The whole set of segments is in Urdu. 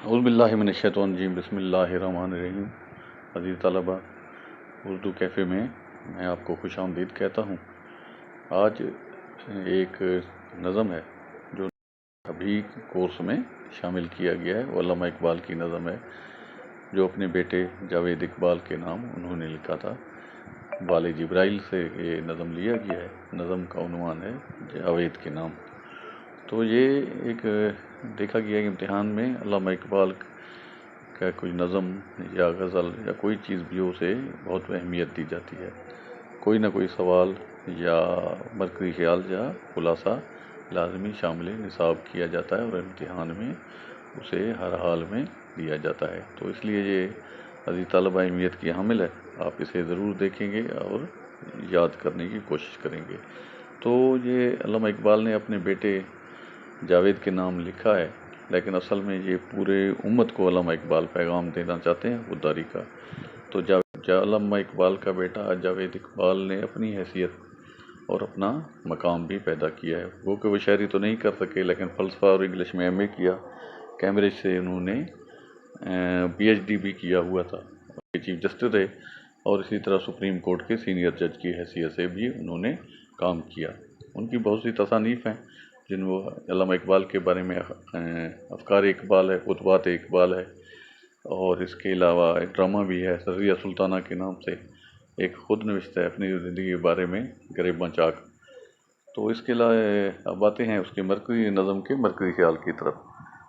اعوذ باللہ من الشیطان الرجیم بسم اللہ الرحمن الرحیم۔ عزیز طلبہ، اردو کیفے میں آپ کو خوش آمدید کہتا ہوں۔ آج ایک نظم ہے جو ابھی کورس میں شامل کیا گیا ہے، وہ علامہ اقبال کی نظم ہے جو اپنے بیٹے جاوید اقبال کے نام انہوں نے لکھا تھا۔ والد جبرائیل سے یہ نظم لیا گیا ہے۔ نظم کا عنوان ہے جاوید کے نام۔ تو یہ ایک دیکھا گیا کہ امتحان میں علامہ اقبال کا کوئی نظم یا غزل یا کوئی چیز بھی اسے بہت اہمیت دی جاتی ہے۔ کوئی نہ کوئی سوال یا مرکزی خیال یا خلاصہ لازمی شامل نصاب کیا جاتا ہے اور امتحان میں اسے ہر حال میں دیا جاتا ہے۔ تو اس لیے یہ عزیز طلبہ اہمیت کی حامل ہے۔ آپ اسے ضرور دیکھیں گے اور یاد کرنے کی کوشش کریں گے۔ تو یہ علامہ اقبال نے اپنے بیٹے جاوید کے نام لکھا ہے، لیکن اصل میں یہ پورے امت کو علامہ اقبال پیغام دینا چاہتے ہیں خودداری کا۔ تو علامہ اقبال کا بیٹا جاوید اقبال نے اپنی حیثیت اور اپنا مقام بھی پیدا کیا ہے۔ وہ کہ وہ شاعری تو نہیں کر سکے، لیکن فلسفہ اور انگلش میں ایم اے کیا۔ کیمبرج سے انہوں نے پی ایچ ڈی بھی کیا ہوا تھا۔ چیف جسٹس رہے اور اسی طرح سپریم کورٹ کے سینئر جج کی حیثیت سے بھی انہوں نے کام کیا۔ ان کی بہت سی تصانیف ہیں جن وہ علامہ اقبال کے بارے میں افکار اقبال ہے، خطبات اقبال ہے، اور اس کے علاوہ ایک ڈرامہ بھی ہے رضیہ سلطانہ کے نام سے، ایک خود نوشتہ ہے اپنی زندگی کے بارے میں گریباں چاک۔ تو اس کے علاوہ اب آتے ہیں اس کے مرکزی نظم کے مرکزی خیال کی طرف۔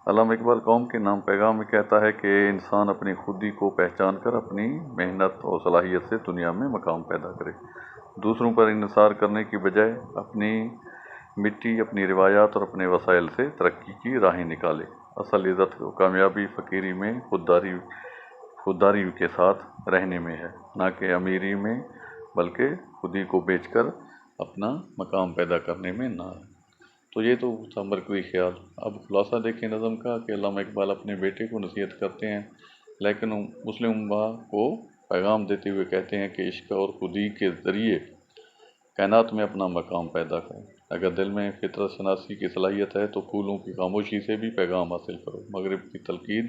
علامہ اقبال قوم کے نام پیغام میں کہتا ہے کہ انسان اپنی خودی کو پہچان کر اپنی محنت اور صلاحیت سے دنیا میں مقام پیدا کرے، دوسروں پر انحصار کرنے کی بجائے اپنی مٹی، اپنی روایات اور اپنے وسائل سے ترقی کی راہیں نکالے۔ اصل عزت و کامیابی فقیری میں خودداری کے ساتھ رہنے میں ہے، نہ کہ امیری میں، بلکہ خودی کو بیچ کر اپنا مقام پیدا کرنے میں نہ ہے۔ تو یہ تو تھا مرکزی خیال۔ اب خلاصہ دیکھیں نظم کا کہ علامہ اقبال اپنے بیٹے کو نصیحت کرتے ہیں، لیکن مسلم امت کو پیغام دیتے ہوئے کہتے ہیں کہ عشق اور خودی کے ذریعے کائنات میں اپنا مقام پیدا کریں۔ اگر دل میں فطرت شناسی کی صلاحیت ہے تو پھولوں کی خاموشی سے بھی پیغام حاصل کرو، مغرب کی تلقین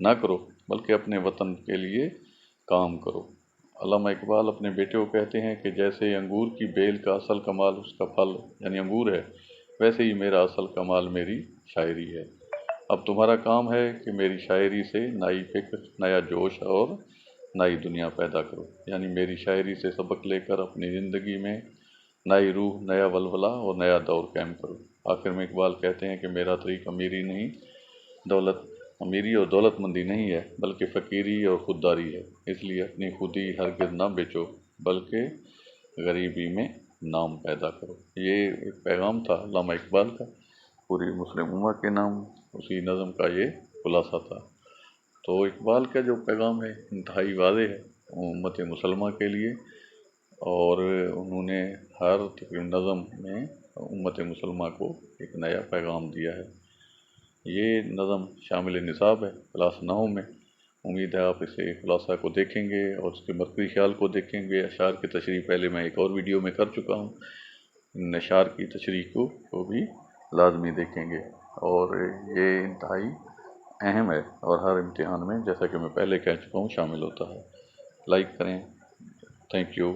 نہ کرو بلکہ اپنے وطن کے لیے کام کرو۔ علامہ اقبال اپنے بیٹے کو کہتے ہیں کہ جیسے انگور کی بیل کا اصل کمال اس کا پھل یعنی انگور ہے، ویسے ہی میرا اصل کمال میری شاعری ہے۔ اب تمہارا کام ہے کہ میری شاعری سے نئی فکر، نیا جوش اور نئی دنیا پیدا کرو، یعنی میری شاعری سے سبق لے کر اپنی زندگی میں نئی روح، نیا ولولہ اور نیا دور قائم کرو۔ آخر میں اقبال کہتے ہیں کہ میرا طریق امیری اور دولت مندی نہیں ہے، بلکہ فقیری اور خودداری ہے، اس لیے اپنی خودی ہرگز نہ بیچو بلکہ غریبی میں نام پیدا کرو۔ یہ ایک پیغام تھا علامہ اقبال کا پوری مسلم امت کے نام، اسی نظم کا یہ خلاصہ تھا۔ تو اقبال کا جو پیغام ہے انتہائی واضح ہے امت مسلمہ کے لیے، اور انہوں نے ہر تقریباً نظم میں امت مسلمہ کو ایک نیا پیغام دیا ہے۔ یہ نظم شامل نصاب ہے کلاس 9 میں۔ امید ہے آپ اسے خلاصہ کو دیکھیں گے اور اس کے مرکزی خیال کو دیکھیں گے۔ اشعار کی تشریح پہلے میں ایک اور ویڈیو میں کر چکا ہوں، ان اشعار کی تشریح کو بھی لازمی دیکھیں گے، اور یہ انتہائی اہم ہے اور ہر امتحان میں جیسا کہ میں پہلے کہہ چکا ہوں شامل ہوتا ہے۔ لائک کریں۔ Thank you.